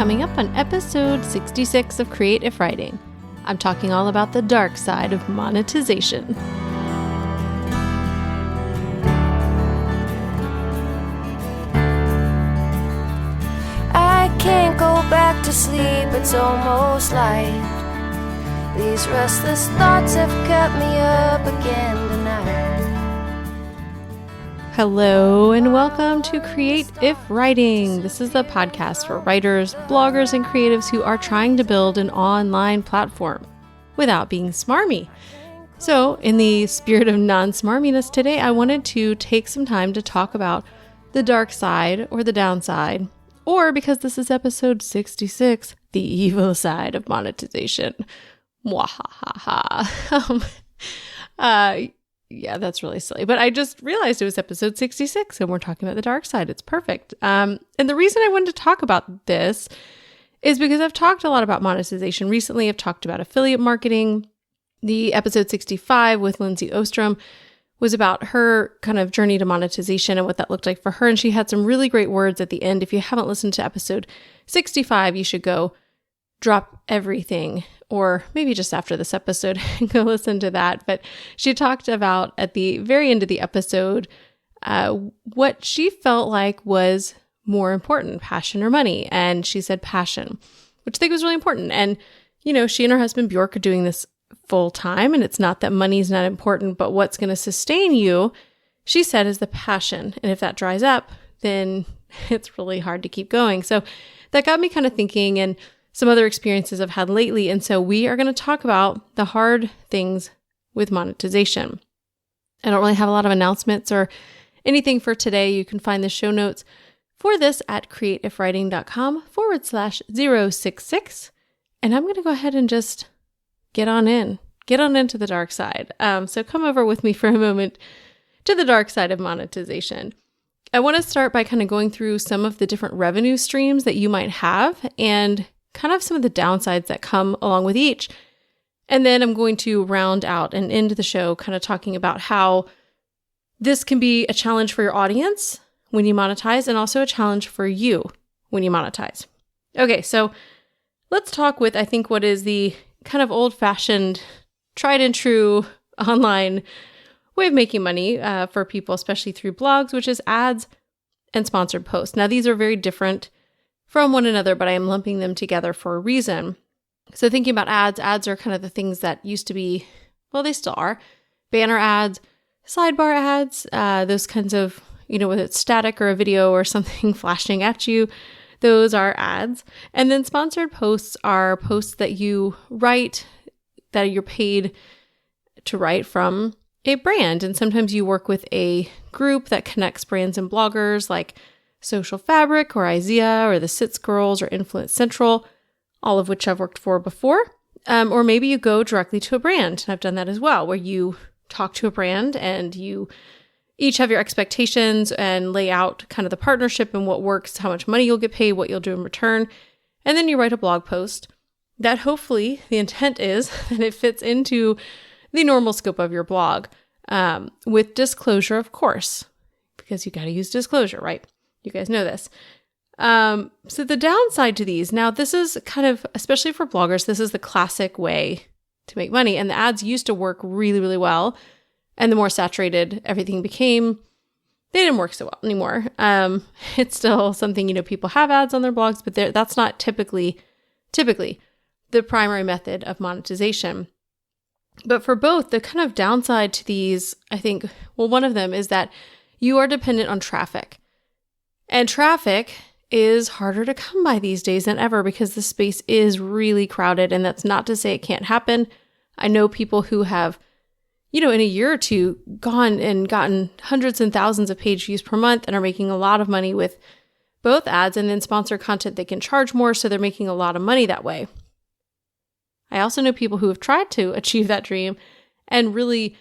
coming up on episode 66 of Creative Writing. I'm talking all about the dark side of monetization. I can't go back to sleep, it's almost light. These restless thoughts have kept me up again tonight. Hello and welcome to Creative Writing. This is the podcast for writers, bloggers, and creatives who are trying to build an online platform without being smarmy. So, in the spirit of non-smarminess today, I wanted to take some time to talk about the dark side or the downside, or because this is episode 66, the evil side of monetization. Mwahaha. Yeah, that's really silly. But I just realized it was episode 66 and we're talking about the dark side. It's perfect. And the reason I wanted to talk about this is because I've talked a lot about monetization recently. I've talked about affiliate marketing. The episode 65 with Lindsay Ostrom was about her kind of journey to monetization and what that looked like for her. And she had some really great words at the end. If you haven't listened to episode 65, you should go drop everything, or maybe just after this episode, go listen to that. But she talked about at the very end of the episode, what she felt like was more important, passion or money. And she said passion, which I think was really important. And, you know, she and her husband Bjork are doing this full time, and it's not that money's not important, but what's going to sustain you, she said, is the passion. And if that dries up, then it's really hard to keep going. So that got me kind of thinking, and some other experiences I've had lately. And so we are going to talk about the hard things with monetization. I don't really have a lot of announcements or anything for today. You can find the show notes for this at creativewriting.com/066. And I'm going to go ahead and just get on into the dark side. So come over with me for a moment to the dark side of monetization. I want to start by kind of going through some of the different revenue streams that you might have and kind of some of the downsides that come along with each. And then I'm going to round out and end the show kind of talking about how this can be a challenge for your audience when you monetize and also a challenge for you when you monetize. Okay, so let's talk with, I think, what is the kind of old-fashioned, tried and true online way of making money for people, especially through blogs, which is ads and sponsored posts. Now, these are very different from one another, but I am lumping them together for a reason. So thinking about ads are kind of the things that used to be, well, they still are, banner ads, sidebar ads, those kinds of, you know, whether it's static or a video or something flashing at you, those are ads. And then sponsored posts are posts that you write, that you're paid to write from a brand. And sometimes you work with a group that connects brands and bloggers like Social Fabric or IZEA or the Sits Girls or Influence Central, all of which I've worked for before. Or maybe you go directly to a brand. And I've done that as well, where you talk to a brand and you each have your expectations and lay out kind of the partnership and what works, how much money you'll get paid, what you'll do in return. And then you write a blog post that hopefully the intent is that it fits into the normal scope of your blog, with disclosure, of course, because you got to use disclosure, right? You guys know this. So the downside to these, now this is kind of, especially for bloggers, this is the classic way to make money. And the ads used to work really, really well. And the more saturated everything became, they didn't work so well anymore. It's still something, you know, people have ads on their blogs, but that's not typically the primary method of monetization. But for both, the kind of downside to these, I think, well, one of them is that you are dependent on traffic. And traffic is harder to come by these days than ever because the space is really crowded. And that's not to say it can't happen. I know people who have, you know, in a year or two gone and gotten hundreds and thousands of page views per month and are making a lot of money with both ads and then sponsored content. They can charge more, so they're making a lot of money that way. I also know people who have tried to achieve that dream and really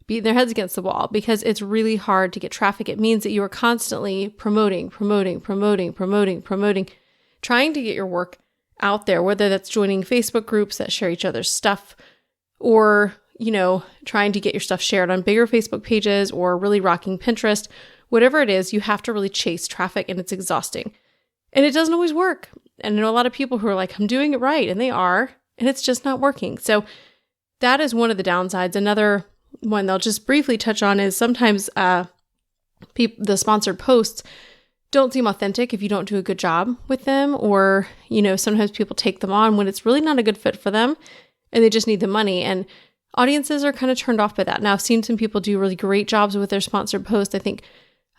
beat their heads against the wall because it's really hard to get traffic. It means that you are constantly promoting, trying to get your work out there, whether that's joining Facebook groups that share each other's stuff or, you know, trying to get your stuff shared on bigger Facebook pages or really rocking Pinterest. Whatever it is, you have to really chase traffic and it's exhausting. And it doesn't always work. And I know a lot of people who are like, I'm doing it right, and they are, and it's just not working. So that is one of the downsides. Another one they'll just briefly touch on is sometimes the sponsored posts don't seem authentic if you don't do a good job with them, or, sometimes people take them on when it's really not a good fit for them and they just need the money. And audiences are kind of turned off by that. Now, I've seen some people do really great jobs with their sponsored posts. I think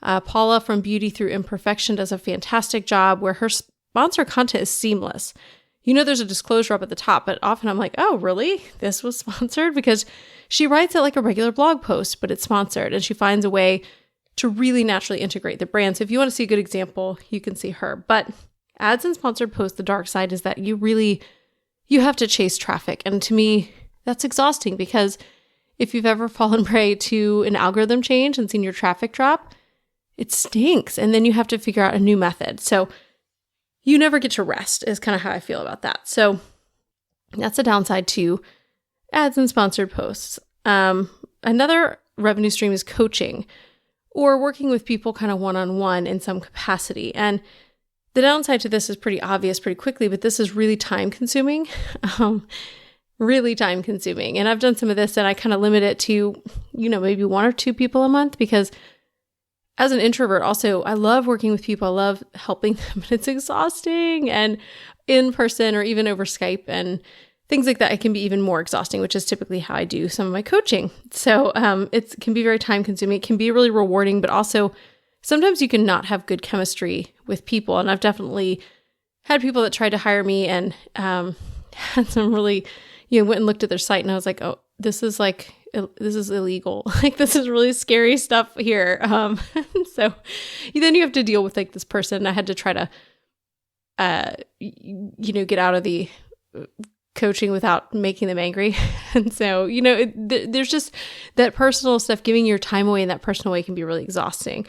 Paula from Beauty Through Imperfection does a fantastic job where her sponsor content is seamless. There's a disclosure up at the top, but often I'm like, oh, really? This was sponsored? Because she writes it like a regular blog post, but it's sponsored, and she finds a way to really naturally integrate the brand. So if you want to see a good example, you can see her. But ads and sponsored posts, the dark side is that you have to chase traffic. And to me, that's exhausting, because if you've ever fallen prey to an algorithm change and seen your traffic drop, it stinks. And then you have to figure out a new method. So you never get to rest is kind of how I feel about that. So that's a downside to ads and sponsored posts. Another revenue stream is coaching, or working with people kind of one-on-one in some capacity. And the downside to this is pretty obvious pretty quickly, but this is really time-consuming, really time-consuming. And I've done some of this, and I kind of limit it to, maybe 1 or 2 people a month, because as an introvert, also, I love working with people. I love helping them, but it's exhausting. And in person or even over Skype and things like that, it can be even more exhausting, which is typically how I do some of my coaching. So it can be very time consuming. It can be really rewarding, but also sometimes you can not have good chemistry with people. And I've definitely had people that tried to hire me and had some really, went and looked at their site, and I was like, oh, this is illegal. Like, this is really scary stuff here. So then you have to deal with like this person. I had to try to, get out of the coaching without making them angry. And so, there's just that personal stuff. Giving your time away in that personal way can be really exhausting.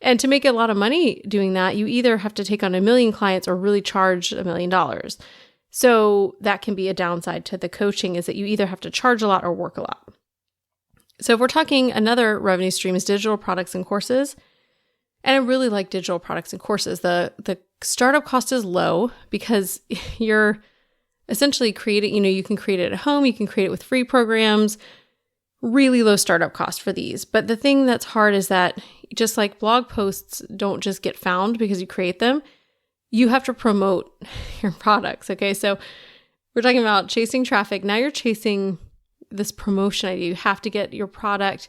And to make a lot of money doing that, you either have to take on 1 million clients or really charge $1 million. So that can be a downside to the coaching, is that you either have to charge a lot or work a lot. So if we're talking, another revenue stream is digital products and courses. And I really like digital products and courses. The startup cost is low because you're essentially creating, you can create it at home, you can create it with free programs, really low startup cost for these. But the thing that's hard is that just like blog posts don't just get found because you create them, you have to promote your products. Okay. So we're talking about chasing traffic. Now you're chasing this promotion idea. You have to get your product,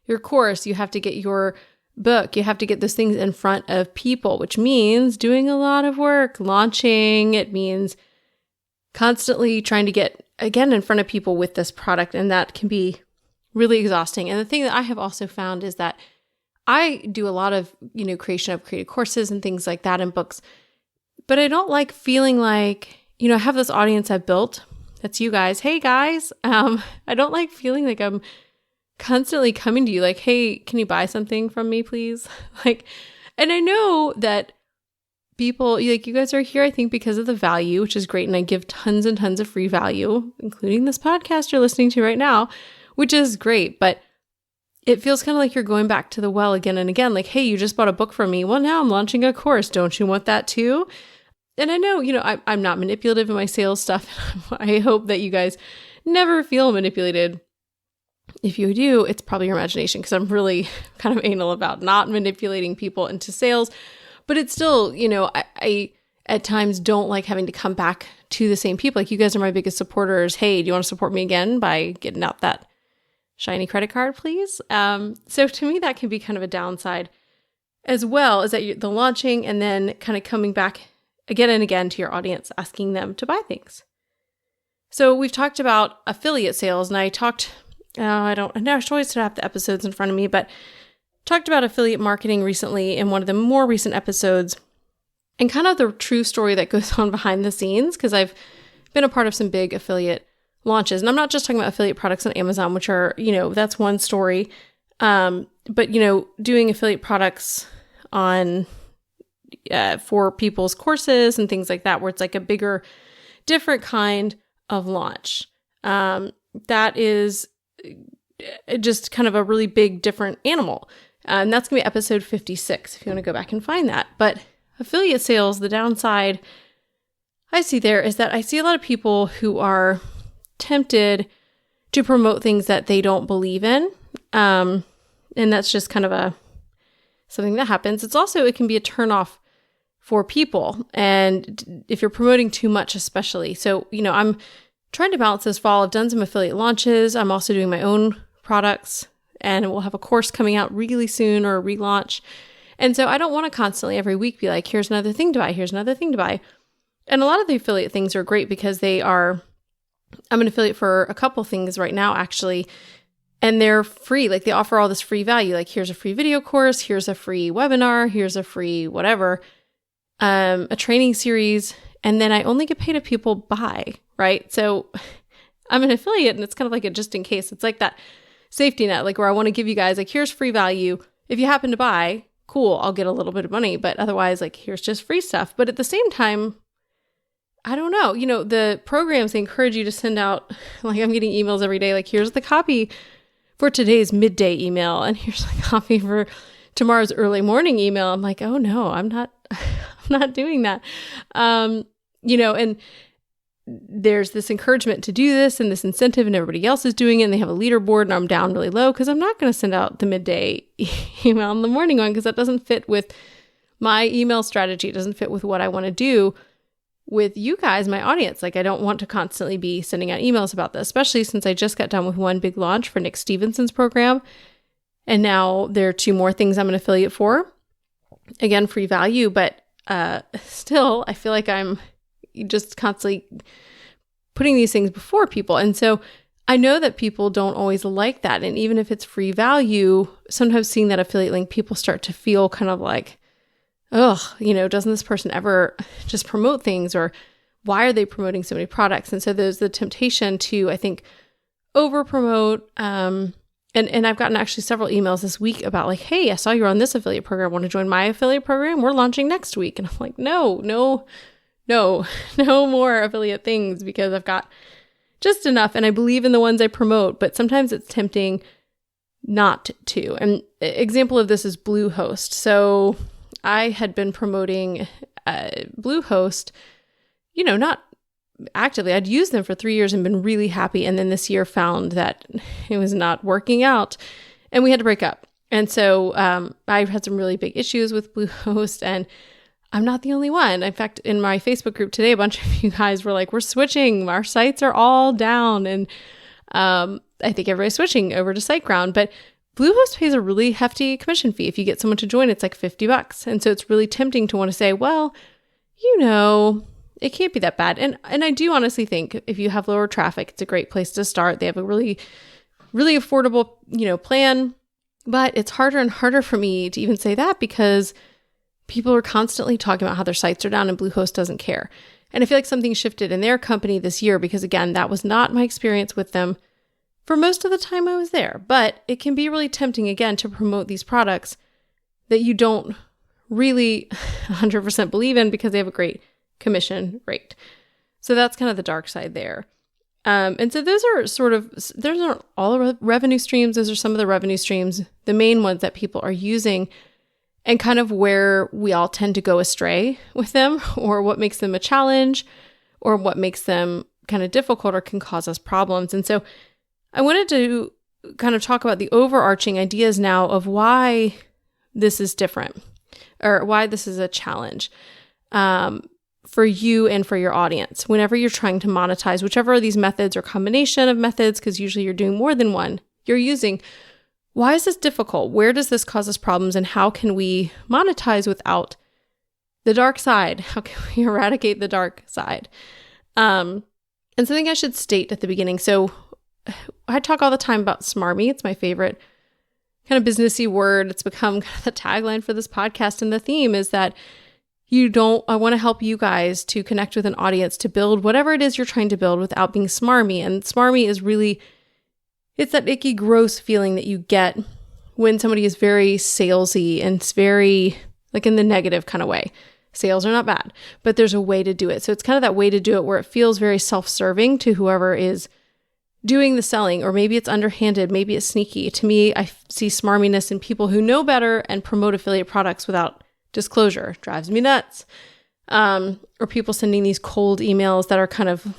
your course, you have to get your book, you have to get those things in front of people, which means doing a lot of work, launching. It means constantly trying to get, again, in front of people with this product. And that can be really exhausting. And the thing that I have also found is that I do a lot of, creation of created courses and things like that and books, but I don't like feeling like, I have this audience I've built. That's you guys. Hey guys. I don't like feeling like I'm constantly coming to you like, hey, can you buy something from me, please? And I know that people, you guys are here, I think, because of the value, which is great. And I give tons and tons of free value, including this podcast you're listening to right now, which is great. But it feels kind of like you're going back to the well again and again. Like, hey, you just bought a book from me. Well, now I'm launching a course. Don't you want that too? And I know, I'm not manipulative in my sales stuff. I hope that you guys never feel manipulated. If you do, it's probably your imagination, because I'm really kind of anal about not manipulating people into sales. But it's still, I at times don't like having to come back to the same people. Like, you guys are my biggest supporters. Hey, do you want to support me again by getting out that shiny credit card, please? So to me, that can be kind of a downside as well, is that the launching and then kind of coming back again and again to your audience, asking them to buy things. So we've talked about affiliate sales, and I talked, I always have the episodes in front of me, but talked about affiliate marketing recently in one of the more recent episodes, and kind of the true story that goes on behind the scenes, because I've been a part of some big affiliate launches. And I'm not just talking about affiliate products on Amazon, which are, that's one story. But, doing affiliate products on, for people's courses and things like that, where it's like a bigger, different kind of launch. That is just kind of a really big, different animal. And that's going to be episode 56 if you want to go back and find that. But affiliate sales, the downside I see there is that I see a lot of people who are tempted to promote things that they don't believe in. And that's just kind of something that happens. It can be a turnoff for people. And if you're promoting too much, especially. So, I'm trying to balance this fall. I've done some affiliate launches. I'm also doing my own products, and we'll have a course coming out really soon, or a relaunch. And so I don't want to constantly every week be like, here's another thing to buy. Here's another thing to buy. And a lot of the affiliate things are great because I'm an affiliate for a couple things right now, actually. And they're free. Like, they offer all this free value. Like, here's a free video course. Here's a free webinar. Here's a free whatever, a training series. And then I only get paid if people buy, right? So I'm an affiliate, and it's kind of like a just in case. It's like that safety net, like where I want to give you guys, like, here's free value. If you happen to buy, cool, I'll get a little bit of money. But otherwise, like, here's just free stuff. But at the same time, I don't know. The programs, they encourage you to send out, like, I'm getting emails every day, like, here's the copy for today's midday email, and here's the copy for tomorrow's early morning email. I'm like, oh no, I'm not doing that. And there's this encouragement to do this and this incentive, and everybody else is doing it, and they have a leaderboard, and I'm down really low because I'm not going to send out the midday email in the morning one, because that doesn't fit with my email strategy. It doesn't fit with what I want to do with you guys, my audience. Like, I don't want to constantly be sending out emails about this, especially since I just got done with one big launch for Nick Stevenson's program. And now there are 2 more things I'm an affiliate for. Again, free value, but still, I feel like I'm just constantly putting these things before people. And so I know that people don't always like that. And even if it's free value, sometimes seeing that affiliate link, people start to feel kind of like, doesn't this person ever just promote things, or why are they promoting so many products? And so there's the temptation to, I think, over promote. And I've gotten actually several emails this week about like, hey, I saw you're on this affiliate program. Want to join my affiliate program? We're launching next week. And I'm like, no more affiliate things, because I've got just enough. And I believe in the ones I promote, but sometimes it's tempting not to. And example of this is Bluehost. So I had been promoting Bluehost, not actively. I'd used them for 3 years and been really happy. And then this year found that it was not working out, and we had to break up. And so I've had some really big issues with Bluehost, and I'm not the only one. In fact, in my Facebook group today, a bunch of you guys were like, we're switching. Our sites are all down. And I think everybody's switching over to SiteGround. But Bluehost pays a really hefty commission fee. If you get someone to join, it's like $50. And so it's really tempting to want to say, well, it can't be that bad. And I do honestly think if you have lower traffic, it's a great place to start. They have a really, really affordable, plan. But it's harder and harder for me to even say that, because people are constantly talking about how their sites are down, and Bluehost doesn't care. And I feel like something shifted in their company this year, because again, that was not my experience with them for most of the time I was there. But it can be really tempting, again, to promote these products that you don't really 100% believe in, because they have a great commission rate. So that's kind of the dark side there. And so those are all the revenue streams. Those are some of the revenue streams, the main ones that people are using, and kind of where we all tend to go astray with them, or what makes them a challenge, or what makes them kind of difficult or can cause us problems. And so I wanted to kind of talk about the overarching ideas now of why this is different, or why this is a challenge for you and for your audience whenever you're trying to monetize whichever of these methods or combination of methods, because usually you're doing more than one you're using. Why is this difficult? Where does this cause us problems? And how can we monetize without the dark side? How can we eradicate the dark side? And something I should state at the beginning. So I talk all the time about smarmy. It's my favorite kind of businessy word. It's become kind of the tagline for this podcast. And the theme is that I want to help you guys to connect with an audience to build whatever it is you're trying to build without being smarmy. And smarmy is really, it's that icky, gross feeling that you get when somebody is very salesy, and it's very like in the negative kind of way. Sales are not bad, but there's a way to do it. So it's kind of that way to do it where it feels very self-serving to whoever is doing the selling, or maybe it's underhanded, maybe it's sneaky. To me, I see smarminess in people who know better and promote affiliate products without disclosure. Drives me nuts. or people sending these cold emails that are kind of,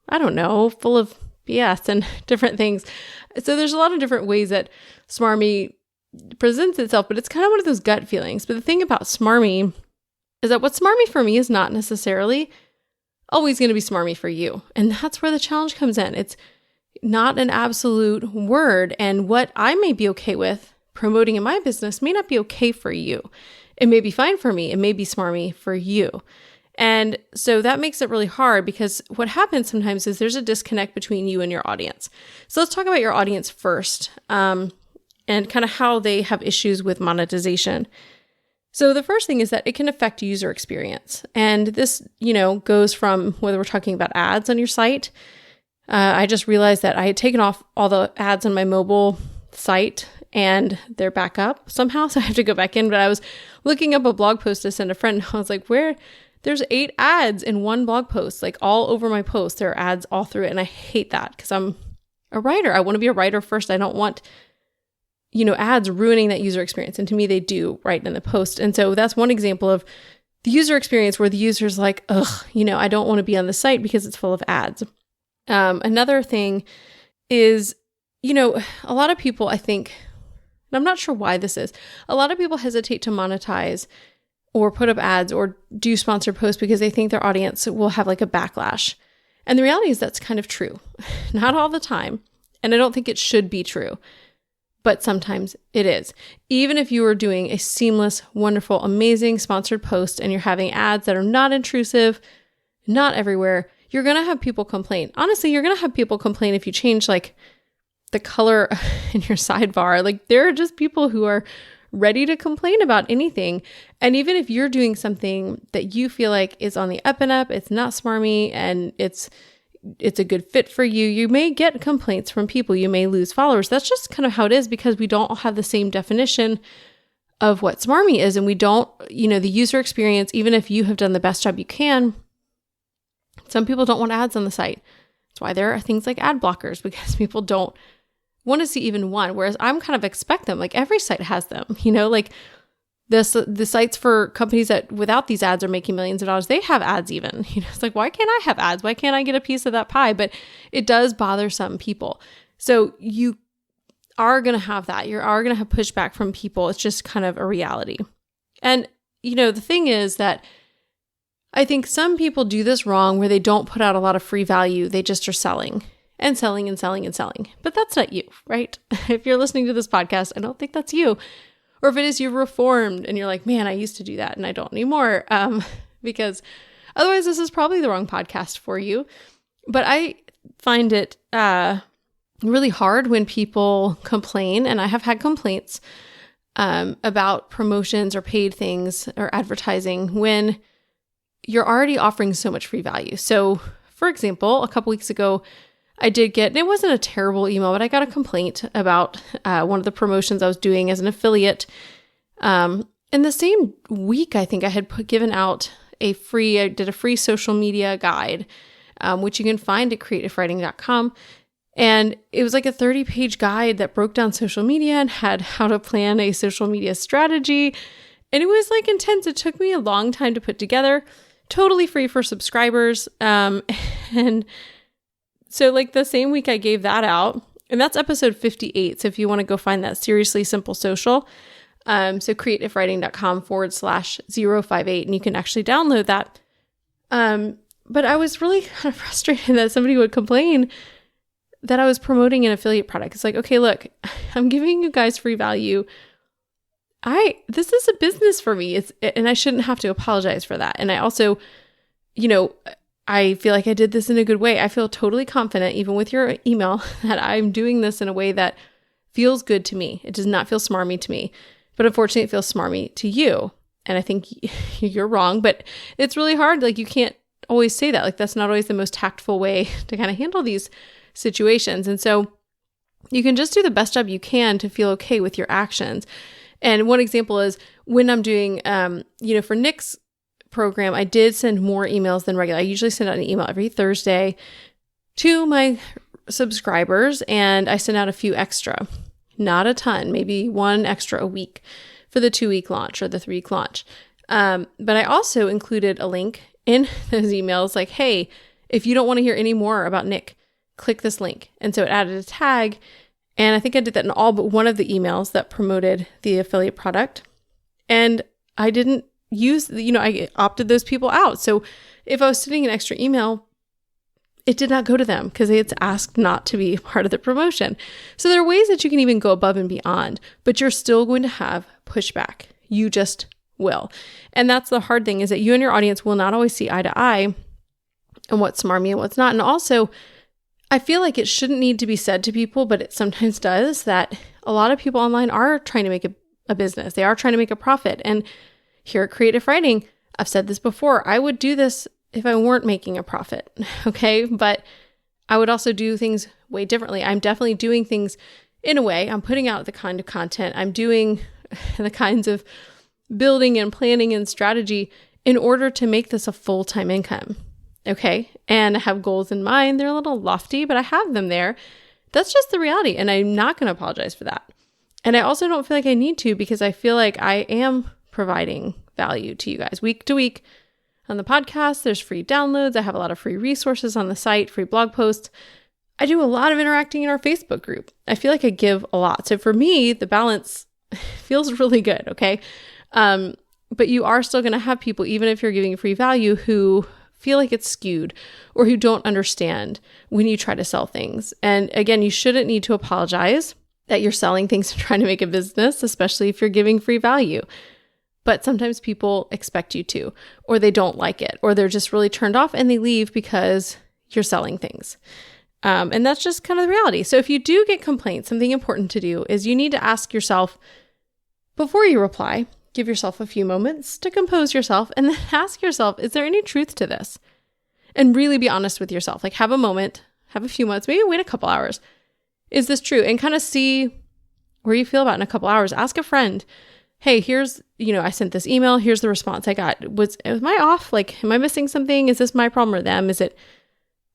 I don't know, full of BS and different things. So there's a lot of different ways that smarmy presents itself, but it's kind of one of those gut feelings. But the thing about smarmy is that what's smarmy for me is not necessarily always going to be smarmy for you. And that's where the challenge comes in. It's not an absolute word. And what I may be okay with promoting in my business may not be okay for you. It may be fine for me. It may be smarmy for you. And so that makes it really hard, because what happens sometimes is there's a disconnect between you and your audience. So let's talk about your audience first, and kind of how they have issues with monetization. So the first thing is that it can affect user experience. And this, goes from whether we're talking about ads on your site. I just realized that I had taken off all the ads on my mobile site and they're back up somehow. So I have to go back in. But I was looking up a blog post to send a friend. And I was like, there's 8 ads in one blog post, like all over my post. There are ads all through it. And I hate that, because I'm a writer. I want to be a writer first. I don't want, ads ruining that user experience. And to me, they do right in the post. And so that's one example of the user experience where the user's like, I don't want to be on the site because it's full of ads. Another thing is, a lot of people, I think, and I'm not sure why this is, a lot of people hesitate to monetize or put up ads or do sponsored posts because they think their audience will have like a backlash. And the reality is that's kind of true. Not all the time. And I don't think it should be true, but sometimes it is. Even if you are doing a seamless, wonderful, amazing sponsored post and you're having ads that are not intrusive, not everywhere, you're going to have people complain. Honestly, you're going to have people complain if you change like the color in your sidebar. Like, there are just people who are ready to complain about anything. And even if you're doing something that you feel like is on the up and up, it's not smarmy, and it's a good fit for you, you may get complaints from people. You may lose followers. That's just kind of how it is, because we don't have the same definition of what smarmy is. And we don't, the user experience, even if you have done the best job you can, some people don't want ads on the site. That's why there are things like ad blockers, because people don't want to see even one. Whereas I'm kind of expect them. Like, every site has them, like the sites for companies that without these ads are making millions of dollars, they have ads even. It's like, why can't I have ads? Why can't I get a piece of that pie? But it does bother some people. So you are going to have that. You are going to have pushback from people. It's just kind of a reality. And, the thing is that I think some people do this wrong, where they don't put out a lot of free value. They just are selling and selling and selling and selling. But that's not you, right? If you're listening to this podcast, I don't think that's you. Or if it is, you've reformed and you're like, man, I used to do that and I don't anymore. Because otherwise this is probably the wrong podcast for you. But I find it really hard when people complain, and I have had complaints about promotions or paid things or advertising when you're already offering so much free value. So for example, a couple weeks ago, I did get, and it wasn't a terrible email, but I got a complaint about one of the promotions I was doing as an affiliate. In the same week, I think I had given out I did a free social media guide, which you can find at creativewriting.com. And it was like a 30-page guide that broke down social media and had how to plan a social media strategy. And it was like intense. It took me a long time to put together, totally free for subscribers. And so like the same week I gave that out, and that's episode 58. So if you want to go find that, Seriously Simple Social, so creativewriting.com/058, and you can actually download that. But I was really kind of frustrated that somebody would complain that I was promoting an affiliate product. It's like, okay, look, I'm giving you guys free value. This is a business for me. And I shouldn't have to apologize for that. And I also, I feel like I did this in a good way. I feel totally confident, even with your email, that I'm doing this in a way that feels good to me. It does not feel smarmy to me, but unfortunately it feels smarmy to you. And I think you're wrong, but it's really hard. Like, you can't always say that. Like, that's not always the most tactful way to kind of handle these situations. And so you can just do the best job you can to feel okay with your actions. And one example is when I'm doing, for Nick's program, I did send more emails than regular. I usually send out an email every Thursday to my subscribers, and I send out a few extra, not a ton, maybe one extra a week for the 2-week launch or the 3-week launch. But I also included a link in those emails like, hey, if you don't want to hear any more about Nick, click this link. And so it added a tag. And I think I did that in all but one of the emails that promoted the affiliate product. And I didn't use, I opted those people out. So if I was sending an extra email, it did not go to them because it's asked not to be part of the promotion. So there are ways that you can even go above and beyond, but you're still going to have pushback. You just will. And that's the hard thing, is that you and your audience will not always see eye to eye on what's smarmy and what's not. And also, I feel like it shouldn't need to be said to people, but it sometimes does, that a lot of people online are trying to make a business. They are trying to make a profit. And here at Creative Writing, I've said this before, I would do this if I weren't making a profit, okay? But I would also do things way differently. I'm definitely doing things in a way. I'm putting out the kind of content. I'm doing the kinds of building and planning and strategy in order to make this a full-time income, okay? And I have goals in mind. They're a little lofty, but I have them there. That's just the reality, and I'm not going to apologize for that. And I also don't feel like I need to, because I feel like I am providing value to you guys week to week. On the podcast, there's free downloads. I have a lot of free resources on the site, free blog posts. I do a lot of interacting in our Facebook group. I feel like I give a lot. So for me, the balance feels really good, okay? But you are still going to have people, even if you're giving free value, who feel like it's skewed or who don't understand when you try to sell things. And again, you shouldn't need to apologize that you're selling things and trying to make a business, especially if you're giving free value. But sometimes people expect you to, or they don't like it, or they're just really turned off and they leave because you're selling things. And that's just kind of the reality. So if you do get complaints, something important to do is you need to ask yourself, before you reply, give yourself a few moments to compose yourself, and then ask yourself, is there any truth to this? And really be honest with yourself. Like, have a moment, have a few moments, maybe wait a couple hours. Is this true? And kind of see where you feel about it in a couple hours. Ask a friend, hey, here's, I sent this email. Here's the response I got. Am I off? Like, am I missing something? Is this my problem or them? Is it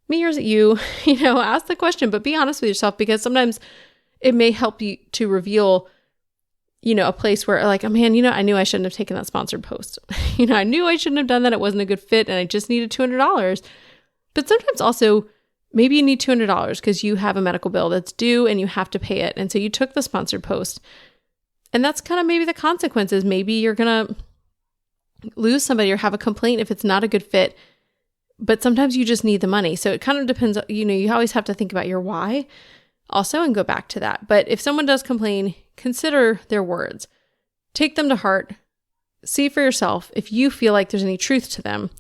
me or is it you? Ask the question, but be honest with yourself, because sometimes it may help you to reveal, a place where like, oh man, I knew I shouldn't have taken that sponsored post. I knew I shouldn't have done that. It wasn't a good fit and I just needed $200. But sometimes also, maybe you need $200 because you have a medical bill that's due and you have to pay it. And so you took the sponsored post. And that's kind of maybe the consequences. Maybe you're going to lose somebody or have a complaint if it's not a good fit. But sometimes you just need the money. So it kind of depends. You always have to think about your why also and go back to that. But if someone does complain, consider their words. Take them to heart. See for yourself if you feel like there's any truth to them.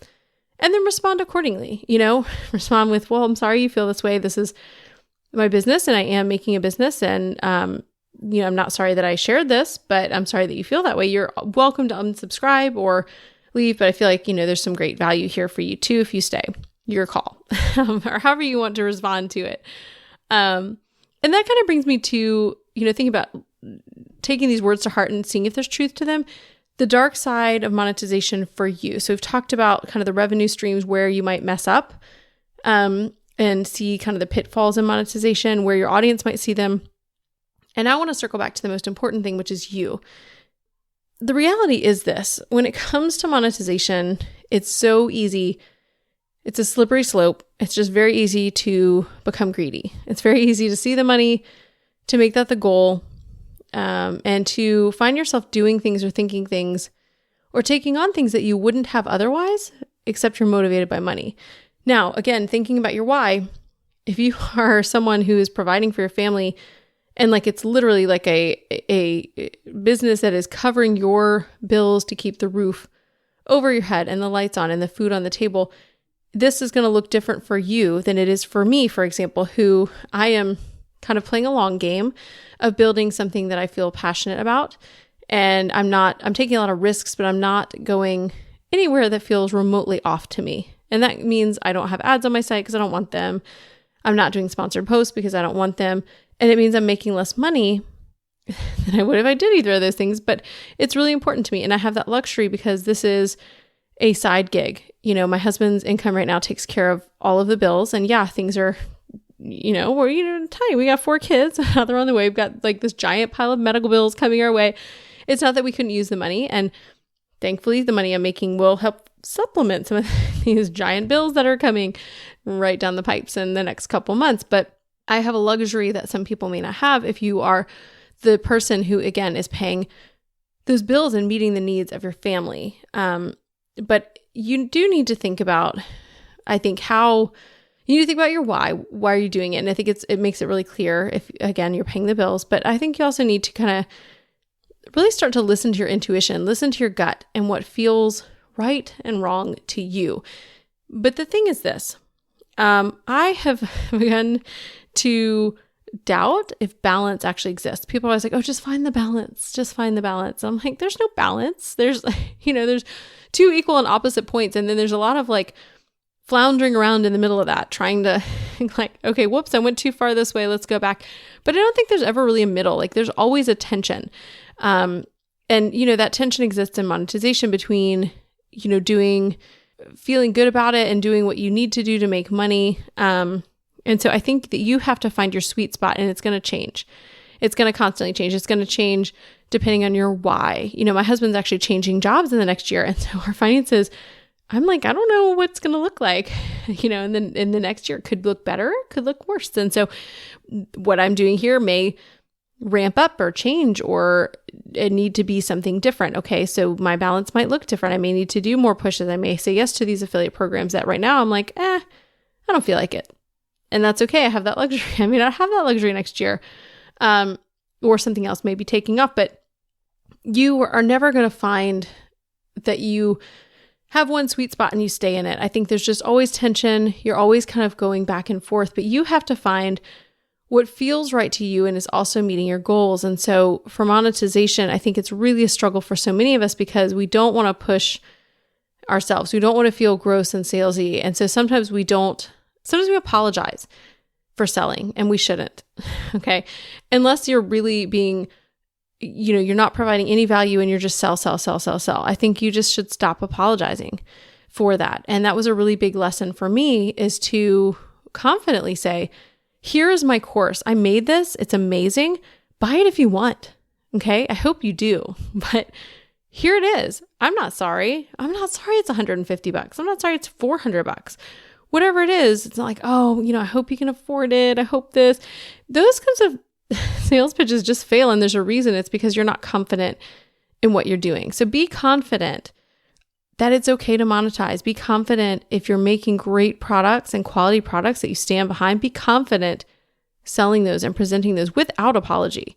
And then respond accordingly. Respond with, well, I'm sorry you feel this way. This is my business and I am making a business. And, I'm not sorry that I shared this, but I'm sorry that you feel that way. You're welcome to unsubscribe or leave. But I feel like, there's some great value here for you too if you stay. Your call. Or however you want to respond to it. And that kind of brings me to, thinking about taking these words to heart and seeing if there's truth to them. The dark side of monetization for you. So we've talked about kind of the revenue streams where you might mess up and see kind of the pitfalls in monetization, where your audience might see them. And I want to circle back to the most important thing, which is you. The reality is this: when it comes to monetization, it's so easy. It's a slippery slope. It's just very easy to become greedy. It's very easy to see the money, to make that the goal, and to find yourself doing things or thinking things or taking on things that you wouldn't have otherwise, except you're motivated by money. Now, again, thinking about your why, if you are someone who is providing for your family and like it's literally like a business that is covering your bills to keep the roof over your head and the lights on and the food on the table, this is going to look different for you than it is for me, for example, who I am kind of playing a long game of building something that I feel passionate about. And I'm taking a lot of risks, but I'm not going anywhere that feels remotely off to me. And that means I don't have ads on my site because I don't want them. I'm not doing sponsored posts because I don't want them. And it means I'm making less money than I would if I did either of those things. But it's really important to me. And I have that luxury because this is a side gig. My husband's income right now takes care of all of the bills. And yeah, things are, we're, tiny. We got 4 kids. Now they're on the way. We've got like this giant pile of medical bills coming our way. It's not that we couldn't use the money. And thankfully, the money I'm making will help supplement some of these giant bills that are coming right down the pipes in the next couple months. But I have a luxury that some people may not have if you are the person who, again, is paying those bills and meeting the needs of your family. But you do need to think about, I think, how you need to think about your why. Why are you doing it? And I think it makes it really clear if, again, you're paying the bills. But I think you also need to kind of really start to listen to your intuition, listen to your gut and what feels right and wrong to you. But the thing is this, I have begun to doubt if balance actually exists. People are always like, oh, just find the balance. Just find the balance. I'm like, there's no balance. There's, there's two equal and opposite points. And then there's a lot of like floundering around in the middle of that, trying to like, okay, whoops, I went too far this way. Let's go back. But I don't think there's ever really a middle. Like there's always a tension. And that tension exists in monetization between, feeling good about it and doing what you need to do to make money. And so I think that you have to find your sweet spot, and it's going to change. It's going to constantly change. It's going to change depending on your why. My husband's actually changing jobs in the next year. And so our finances, I'm like, I don't know what's going to look like, and then in the next year, it could look better, could look worse. And so what I'm doing here may ramp up or change, or it need to be something different. Okay, so my balance might look different. I may need to do more pushes. I may say yes to these affiliate programs that right now I'm like, I don't feel like it. And that's okay. I have that luxury. I may not have that luxury next year, or something else may be taking off, but you are never going to find that you have one sweet spot and you stay in it. I think there's just always tension. You're always kind of going back and forth, but you have to find what feels right to you and is also meeting your goals. And so for monetization, I think it's really a struggle for so many of us because we don't want to push ourselves. We don't want to feel gross and salesy. And so sometimes we apologize for selling, and we shouldn't. Okay. Unless you're really being, you're not providing any value and you're just sell. I think you just should stop apologizing for that. And that was a really big lesson for me, is to confidently say, here's my course. I made this. It's amazing. Buy it if you want. Okay. I hope you do, but here it is. I'm not sorry. It's $150. I'm not sorry. It's $400. Whatever it is, it's not like, oh, I hope you can afford it. I hope this. Those kinds of sales pitches just fail. And there's a reason. It's because you're not confident in what you're doing. So be confident that it's okay to monetize. Be confident if you're making great products and quality products that you stand behind. Be confident selling those and presenting those without apology.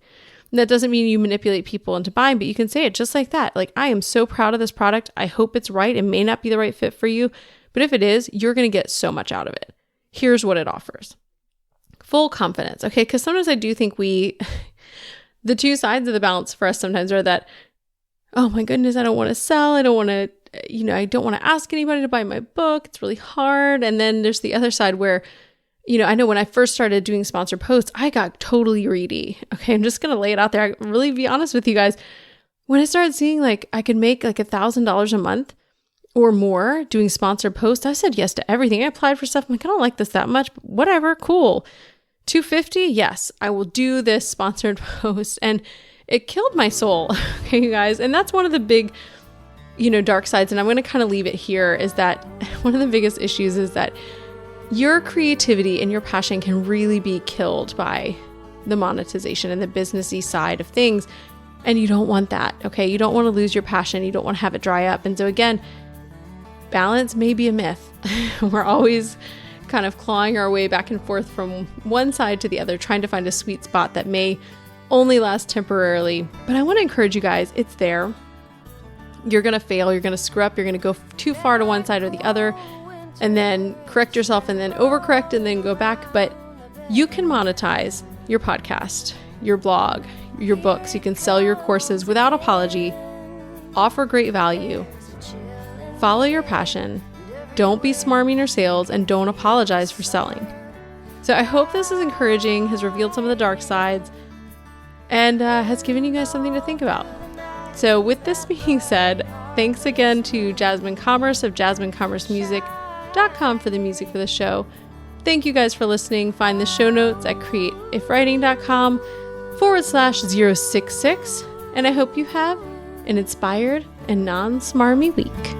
And that doesn't mean you manipulate people into buying, but you can say it just like that. Like, I am so proud of this product. I hope it's right. It may not be the right fit for you, but if it is, you're going to get so much out of it. Here's what it offers. Full confidence. Okay. Because sometimes I do think the two sides of the balance for us sometimes are that, oh my goodness, I don't want to sell. I don't want to, I don't want to ask anybody to buy my book. It's really hard. And then there's the other side where, I know when I first started doing sponsored posts, I got totally greedy. Okay. I'm just going to lay it out there. I really be honest with you guys. When I started seeing like I could make like $1,000 a month or more doing sponsored posts, I said yes to everything. I applied for stuff. I'm like, I don't like this that much, but whatever. Cool. $250. Yes, I will do this sponsored post. And it killed my soul. Okay, you guys. And that's one of the big, dark sides. And I'm going to kind of leave it here, is that one of the biggest issues is that your creativity and your passion can really be killed by the monetization and the businessy side of things. And you don't want that. Okay. You don't want to lose your passion. You don't want to have it dry up. And so again, balance may be a myth. We're always kind of clawing our way back and forth from one side to the other, trying to find a sweet spot that may only last temporarily. But I want to encourage you guys, it's there. You're going to fail. You're going to screw up. You're going to go too far to one side or the other, and then correct yourself and then overcorrect and then go back. But you can monetize your podcast, your blog, your books. You can sell your courses without apology, offer great value, follow your passion, don't be smarmy in your sales, and don't apologize for selling. So I hope this is encouraging, has revealed some of the dark sides, and has given you guys something to think about. So with this being said, thanks again to Jasmine Commerce of JasmineCommerceMusic.com for the music for the show. Thank you guys for listening. Find the show notes at createifwriting.com/066. And I hope you have an inspired and non-smarmy week.